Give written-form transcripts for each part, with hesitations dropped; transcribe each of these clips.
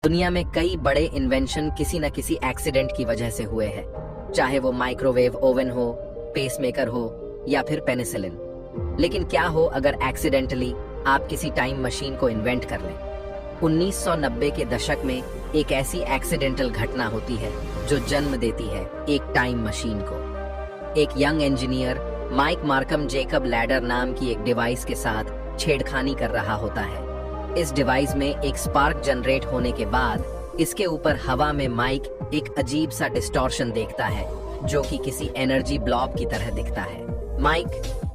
दुनिया में कई बड़े इन्वेंशन किसी न किसी एक्सीडेंट की वजह से हुए हैं, चाहे वो माइक्रोवेव ओवन हो, पेसमेकर हो या फिर पेनिसिलिन। लेकिन क्या हो अगर एक्सीडेंटली आप किसी टाइम मशीन को इन्वेंट कर लें। 1990 के दशक में एक ऐसी एक्सीडेंटल घटना होती है जो जन्म देती है एक टाइम मशीन को। एक young engineer Mike Markham Jacob Ladder नाम की एक डिवाइस के साथ छेड़खानी कर रहा होता है। इस डिवाइस में एक स्पार्क जनरेट होने के बाद इसके ऊपर हवा में माइक एक अजीब सा डिस्टॉर्शन देखता है जो कि किसी एनर्जी ब्लॉब की तरह दिखता है। माइक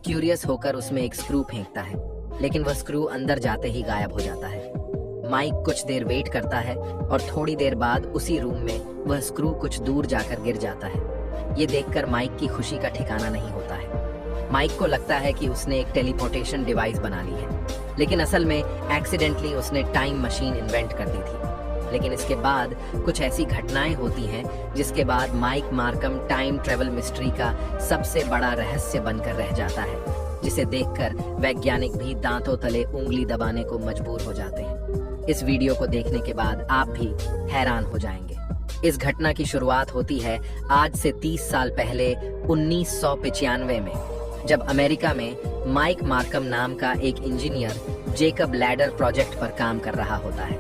क्यूरियस होकर उसमें एक स्क्रू फेंकता है, लेकिन वह स्क्रू अंदर जाते ही गायब हो जाता है। माइक कुछ देर वेट करता है और थोड़ी देर बाद उसी रूम में वह स्क्रू कुछ दूर जाकर गिर जाता है। ये देखकर माइक की खुशी का ठिकाना नहीं होता है। माइक को लगता है कि उसने एक टेलीपोर्टेशन डिवाइस बना ली है, लेकिन असल में एक्सीडेंटली उसने टाइम मशीन इन्वेंट कर दी थी। लेकिन इसके बाद कुछ ऐसी घटनाएं होती हैं जिसके बाद Mike Markham time travel mystery का सबसे बड़ा रहस्य बनकर रह जाता है, जिसे देखकर वैज्ञानिक भी दांतों तले उंगली दबाने को मजबूर हो जाते हैं। इस वीडियो को देखने के बाद आप भी हैरान हो जाएंगे। इस घटना की शुरुआत होती है आज से 30 साल पहले 1995 में, जब अमेरिका में माइक मार्कम नाम का एक इंजीनियर जेकब लैडर प्रोजेक्ट पर काम कर रहा होता है।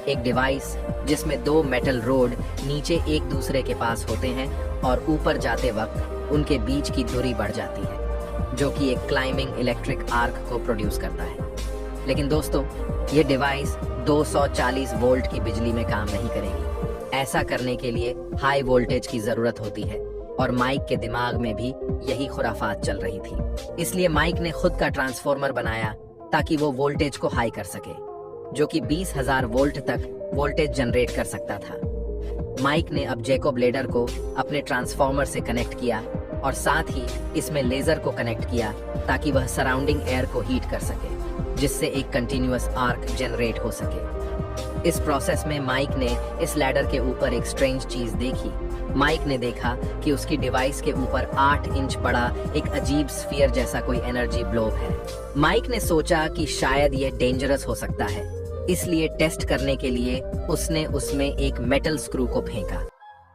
एक डिवाइस जिसमें दो मेटल रोड नीचे एक दूसरे के पास होते हैं और ऊपर जाते वक्त उनके बीच की दूरी बढ़ जाती है, जो कि एक क्लाइंबिंग इलेक्ट्रिक आर्क को प्रोड्यूस करता है। लेकिन दोस्तों, ये डिवाइस 240 वोल्ट की बिजली में काम नहीं करेगी। ऐसा करने के लिए हाई वोल्टेज की जरूरत होती है और माइक के दिमाग में भी यही खुराफात चल रही थी। इसलिए माइक ने खुद का ट्रांसफॉर्मर बनाया ताकि वो वोल्टेज को हाई कर सके, जो कि 20,000 वोल्ट तक वोल्टेज जनरेट कर सकता था। माइक ने अब जेकब लैडर को अपने ट्रांसफॉर्मर से कनेक्ट किया और साथ ही इसमें लेजर को कनेक्ट किया ताकि वह सराउंडिंग एयर को हीट कर सके, जिससे एक कंटिन्यूअस आर्क जनरेट हो सके। इस प्रोसेस में माइक ने इस लैडर के ऊपर एक स्ट्रेंज चीज देखी। माइक ने देखा कि उसकी डिवाइस के ऊपर 8 इंच बड़ा एक अजीब स्फीयर जैसा कोई एनर्जी ब्लोब है। माइक ने सोचा कि शायद ये डेंजरस हो सकता है, इसलिए टेस्ट करने के लिए उसने उसमें एक मेटल स्क्रू को फेंका।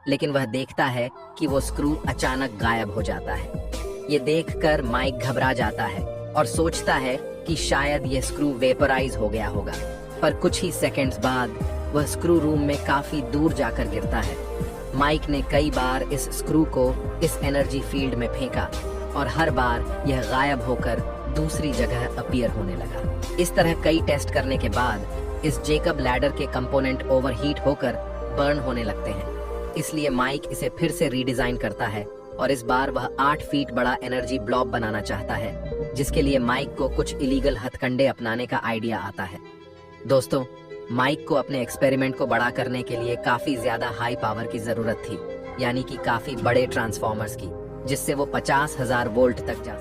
लेकिन वह देखता है कि वो स्क्रू अचानक गायब हो जाता है। ये देखकर माइक घबरा जाता है और सोचता है कि शायद ये स्क्रू वेपराइज हो गया होगा। पर कुछ ही सेकंड्स बाद वह स्क्रू रूम में काफी दूर जाकर गिरता है। माइक ने कई बार इस स्क्रू को इस एनर्जी फील्ड में फेंका और हर बार यह गायब होकर दूसरी जगह अपीयर होने लगा। इस तरह कई टेस्ट करने के बाद इस जेकब लैडर के कंपोनेंट ओवरहीट होकर बर्न होने लगते हैं। इसलिए माइक इसे फिर से रीडिजाइन करता है और इस बार वह 8 फीट बड़ा एनर्जी ब्लॉब बनाना चाहता है, जिसके लिए माइक को कुछ इलीगल हथकंडे अपनाने का आइडिया आता है। दोस्तों, माइक को अपने एक्सपेरिमेंट को बड़ा करने के लिए काफी ज्यादा हाई पावर की जरूरत थी, यानी कि काफी बड़े ट्रांसफॉर्मर्स की, जिससे वो 50,000 वोल्ट तक जा